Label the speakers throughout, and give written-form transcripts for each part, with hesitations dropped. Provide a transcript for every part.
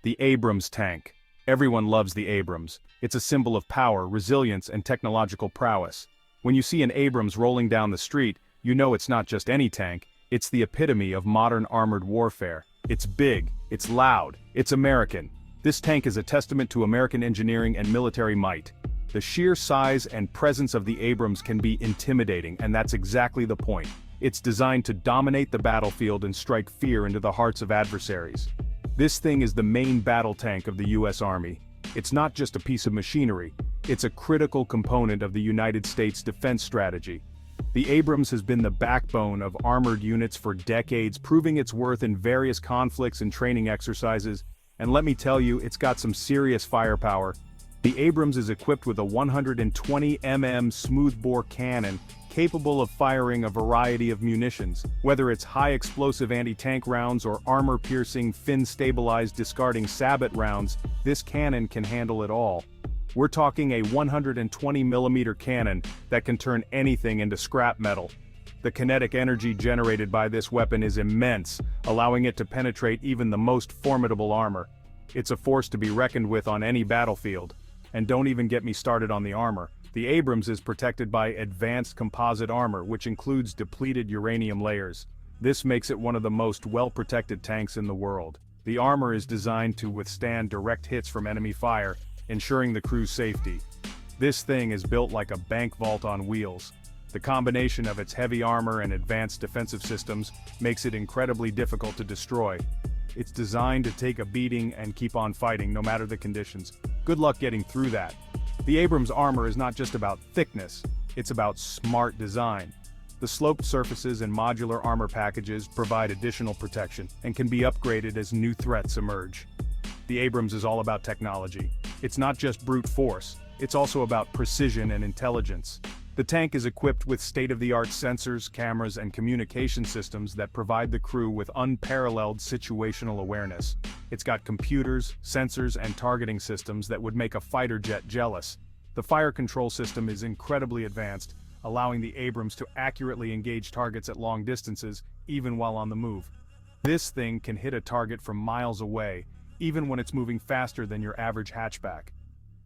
Speaker 1: The Abrams tank. Everyone loves the Abrams. It's a symbol of power, resilience, and technological prowess. When you see an Abrams rolling down the street, you know it's not just any tank, it's the epitome of modern armored warfare. It's big, it's loud, it's American. This tank is a testament to American engineering and military might. The sheer size and presence of the Abrams can be intimidating, and that's exactly the point. It's designed to dominate the battlefield and strike fear into the hearts of adversaries. This thing is the main battle tank of the U.S. Army. It's not just a piece of machinery, it's a critical component of the United States defense strategy. The Abrams has been the backbone of armored units for decades, proving its worth in various conflicts and training exercises, and let me tell you, it's got some serious firepower. The Abrams is equipped with a 120 mm smoothbore cannon, capable of firing a variety of munitions. Whether it's high-explosive anti-tank rounds or armor-piercing, fin-stabilized discarding sabot rounds, this cannon can handle it all. We're talking a 120 mm cannon that can turn anything into scrap metal. The kinetic energy generated by this weapon is immense, allowing it to penetrate even the most formidable armor. It's a force to be reckoned with on any battlefield. And don't even get me started on the armor. The Abrams is protected by advanced composite armor, which includes depleted uranium layers. This makes it one of the most well-protected tanks in the world. The armor is designed to withstand direct hits from enemy fire, ensuring the crew's safety. This thing is built like a bank vault on wheels. The combination of its heavy armor and advanced defensive systems makes it incredibly difficult to destroy. It's designed to take a beating and keep on fighting no matter the conditions. Good luck getting through that. The Abrams armor is not just about thickness, it's about smart design. The sloped surfaces and modular armor packages provide additional protection and can be upgraded as new threats emerge. The Abrams is all about technology. It's not just brute force, it's also about precision and intelligence. The tank is equipped with state-of-the-art sensors, cameras, and communication systems that provide the crew with unparalleled situational awareness. It's got computers, sensors, and targeting systems that would make a fighter jet jealous. The fire control system is incredibly advanced, allowing the Abrams to accurately engage targets at long distances, even while on the move. This thing can hit a target from miles away, even when it's moving faster than your average hatchback.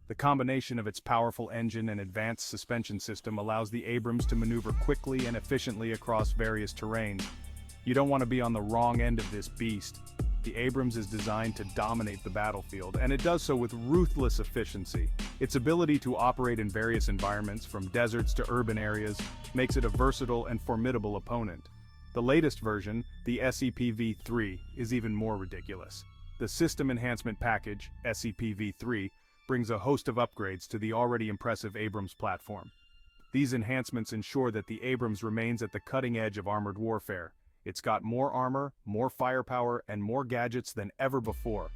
Speaker 1: The combination of its powerful engine and advanced suspension system allows the Abrams to maneuver quickly and efficiently across various terrains. You don't want to be on the wrong end of this beast. The Abrams is designed to dominate the battlefield, and it does so with ruthless efficiency. Its ability to operate in various environments, from deserts to urban areas, makes it a versatile and formidable opponent. The latest version, the SEPv3, is even more ridiculous. The System Enhancement Package, SEPv3, brings a host of upgrades to the already impressive Abrams platform. These enhancements ensure that the Abrams remains at the cutting edge of armored warfare. It's got more armor, more firepower, and more gadgets than ever before.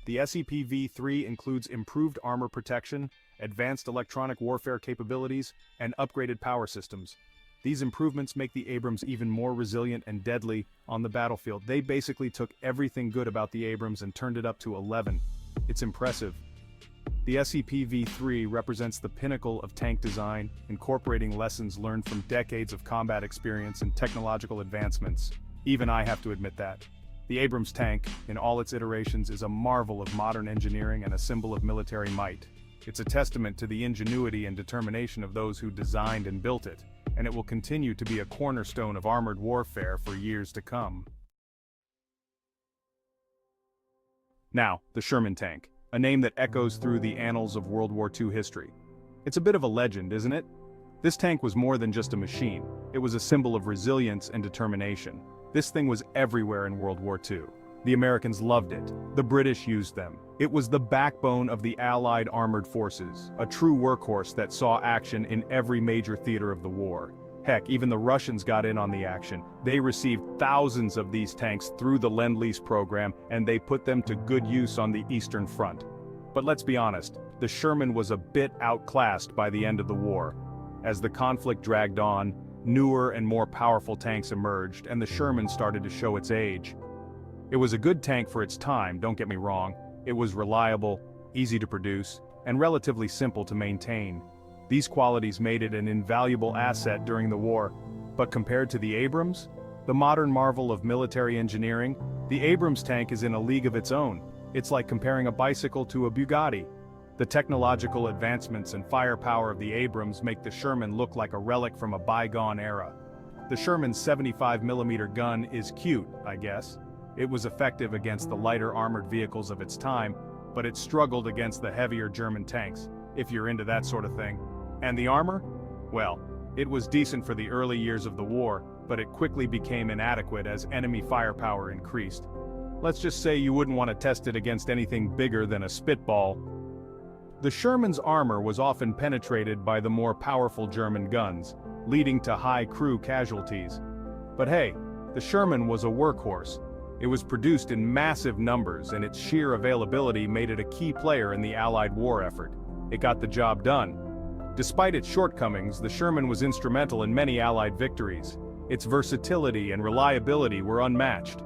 Speaker 1: The SEPv3 includes improved armor protection, advanced electronic warfare capabilities, and upgraded power systems. These improvements make the Abrams even more resilient and deadly on the battlefield. They basically took everything good about the Abrams and turned it up to 11. It's impressive. The SEPv3 represents the pinnacle of tank design, incorporating lessons learned from decades of combat experience and technological advancements. Even I have to admit that. The Abrams tank, in all its iterations, is a marvel of modern engineering and a symbol of military might. It's a testament to the ingenuity and determination of those who designed and built it, and it will continue to be a cornerstone of armored warfare for years to come. Now, the Sherman tank. A name that echoes through the annals of World War II history. It's a bit of a legend, isn't it? This tank was more than just a machine. It was a symbol of resilience and determination. This thing was everywhere in World War II. The Americans loved it. The British used them. It was the backbone of the Allied armored forces, a true workhorse that saw action in every major theater of the war. Heck, even the Russians got in on the action. They received thousands of these tanks through the Lend-Lease program, and they put them to good use on the Eastern Front. But let's be honest, the Sherman was a bit outclassed by the end of the war. As the conflict dragged on, newer and more powerful tanks emerged, and the Sherman started to show its age. It was a good tank for its time, don't get me wrong. It was reliable, easy to produce, and relatively simple to maintain. These qualities made it an invaluable asset during the war, but compared to the Abrams, the modern marvel of military engineering, the Abrams tank is in a league of its own. It's like comparing a bicycle to a Bugatti. The technological advancements and firepower of the Abrams make the Sherman look like a relic from a bygone era. The Sherman's 75mm gun is cute, I guess. It was effective against the lighter armored vehicles of its time, but it struggled against the heavier German tanks, if you're into that sort of thing. And the armor? Well, it was decent for the early years of the war, but it quickly became inadequate as enemy firepower increased. Let's just say you wouldn't want to test it against anything bigger than a spitball. The Sherman's armor was often penetrated by the more powerful German guns, leading to high crew casualties. But hey, the Sherman was a workhorse. It was produced in massive numbers, and its sheer availability made it a key player in the Allied war effort. It got the job done. Despite its shortcomings, the Sherman was instrumental in many Allied victories. Its versatility and reliability were unmatched,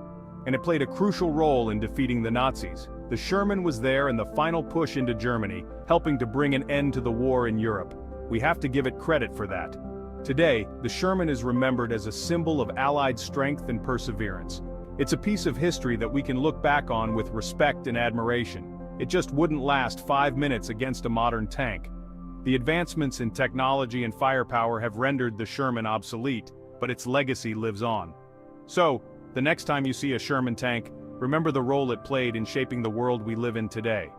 Speaker 1: and it played a crucial role in defeating the Nazis. The Sherman was there in the final push into Germany, helping to bring an end to the war in Europe. We have to give it credit for that. Today, the Sherman is remembered as a symbol of Allied strength and perseverance. It's a piece of history that we can look back on with respect and admiration. It just wouldn't last 5 minutes against a modern tank. The advancements in technology and firepower have rendered the Sherman obsolete, but its legacy lives on. So, the next time you see a Sherman tank, remember the role it played in shaping the world we live in today.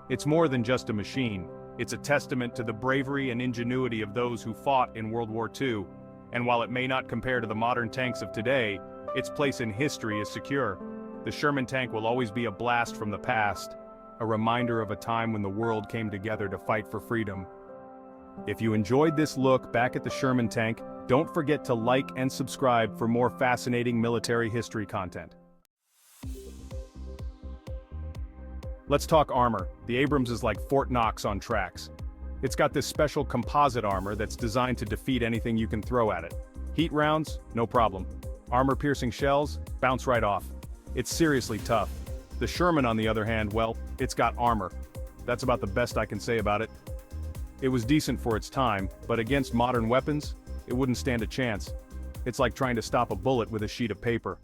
Speaker 1: It's more than just a machine. It's a testament to the bravery and ingenuity of those who fought in World War II. And while it may not compare to the modern tanks of today, its place in history is secure. The Sherman tank will always be a blast from the past, a reminder of a time when the world came together to fight for freedom. If you enjoyed this look back at the Sherman tank, don't forget to like and subscribe for more fascinating military history content. Let's talk armor. The Abrams is like Fort Knox on tracks. It's got this special composite armor that's designed to defeat anything you can throw at it. Heat rounds? No problem. Armor-piercing shells? Bounce right off. It's seriously tough. The Sherman, on the other hand, well, it's got armor. That's about the best I can say about it. It was decent for its time, but against modern weapons, it wouldn't stand a chance. It's like trying to stop a bullet with a sheet of paper.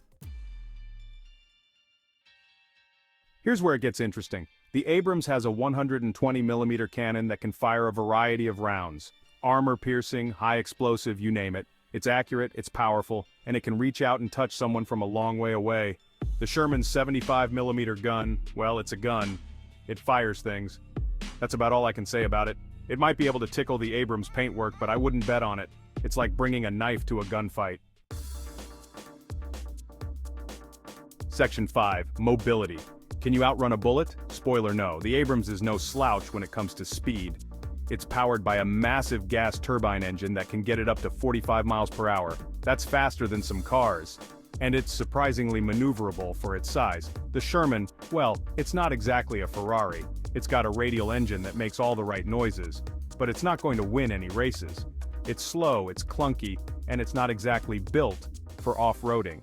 Speaker 1: Here's where it gets interesting. The Abrams has a 120mm cannon that can fire a variety of rounds. Armor-piercing, high-explosive, you name it. It's accurate, it's powerful, and it can reach out and touch someone from a long way away. The Sherman's 75mm gun, well, it's a gun. It fires things. That's about all I can say about it. It might be able to tickle the Abrams paintwork, but I wouldn't bet on it. It's like bringing a knife to a gunfight. Section 5. Mobility. Can you outrun a bullet? Spoiler no, the Abrams is no slouch when it comes to speed. It's powered by a massive gas turbine engine that can get it up to 45 miles per hour. That's faster than some cars. And it's surprisingly maneuverable for its size. The Sherman, well, it's not exactly a Ferrari. It's got a radial engine that makes all the right noises, but it's not going to win any races. It's slow, it's clunky, and it's not exactly built for off-roading.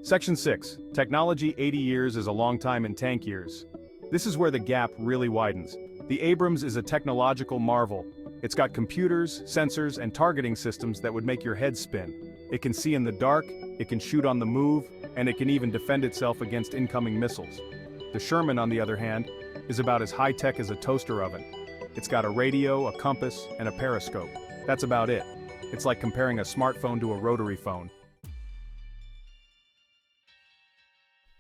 Speaker 1: Section 6. Technology. 80 years is a long time in tank years. This is where the gap really widens. The Abrams is a technological marvel. It's got computers, sensors, and targeting systems that would make your head spin. It can see in the dark, it can shoot on the move, and it can even defend itself against incoming missiles. The Sherman, on the other hand, is about as high-tech as a toaster oven. It's got a radio, a compass, and a periscope. That's about it. It's like comparing a smartphone to a rotary phone.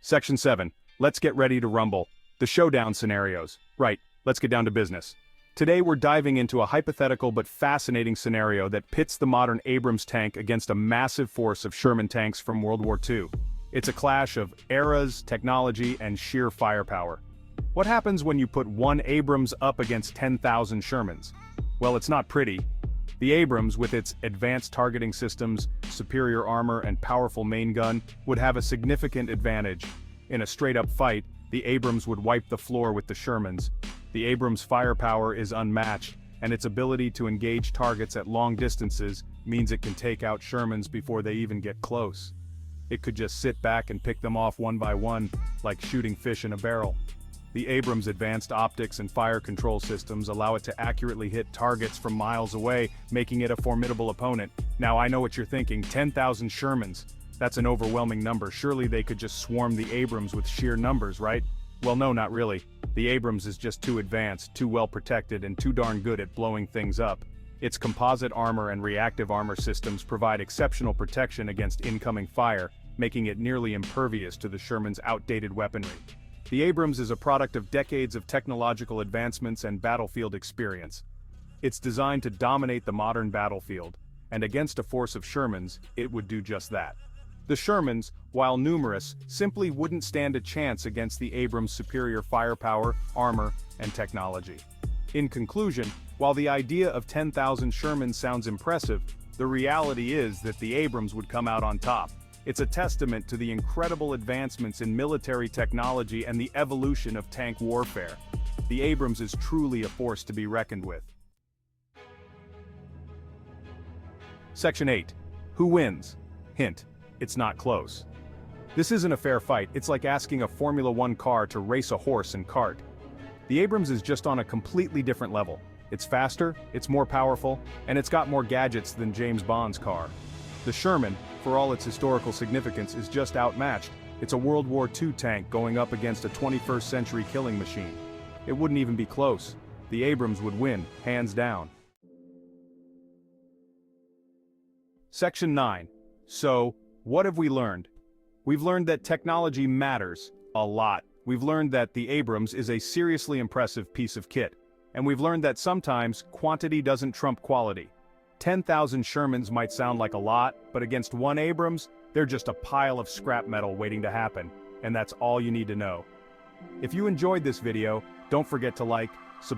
Speaker 1: Section 7. Let's get ready to rumble. The showdown scenarios. Right, let's get down to business. Today we're diving into a hypothetical but fascinating scenario that pits the modern Abrams tank against a massive force of Sherman tanks from World War II. It's a clash of eras, technology, and sheer firepower. What happens when you put one Abrams up against 10,000 Shermans? Well, it's not pretty. The Abrams, with its advanced targeting systems, superior armor, and powerful main gun, would have a significant advantage. In a straight-up fight, the Abrams would wipe the floor with the Shermans. The Abrams' firepower is unmatched, and its ability to engage targets at long distances means it can take out Shermans before they even get close. It could just sit back and pick them off one by one, like shooting fish in a barrel. The Abrams' advanced optics and fire control systems allow it to accurately hit targets from miles away, making it a formidable opponent. Now I know what you're thinking, 10,000 Shermans. That's an overwhelming number. Surely they could just swarm the Abrams with sheer numbers, right? Well, no, not really. The Abrams is just too advanced, too well protected, and too darn good at blowing things up. Its composite armor and reactive armor systems provide exceptional protection against incoming fire, making it nearly impervious to the Sherman's outdated weaponry. The Abrams is a product of decades of technological advancements and battlefield experience. It's designed to dominate the modern battlefield, and against a force of Shermans, it would do just that. The Shermans, while numerous, simply wouldn't stand a chance against the Abrams' superior firepower, armor, and technology. In conclusion, while the idea of 10,000 Shermans sounds impressive, the reality is that the Abrams would come out on top. It's a testament to the incredible advancements in military technology and the evolution of tank warfare. The Abrams is truly a force to be reckoned with. Section 8. Who wins? Hint: it's not close. This isn't a fair fight. It's like asking a Formula 1 car to race a horse and cart. The Abrams is just on a completely different level. It's faster, it's more powerful, and it's got more gadgets than James Bond's car. The Sherman, for all its historical significance, is just outmatched. It's a World War II tank going up against a 21st century killing machine. It wouldn't even be close. The Abrams would win, hands down. Section 9. So, what have we learned? We've learned that technology matters a lot. We've learned that the Abrams is a seriously impressive piece of kit. And we've learned that sometimes quantity doesn't trump quality. 10,000 Shermans might sound like a lot, but against one Abrams, they're just a pile of scrap metal waiting to happen. And that's all you need to know. If you enjoyed this video, don't forget to like,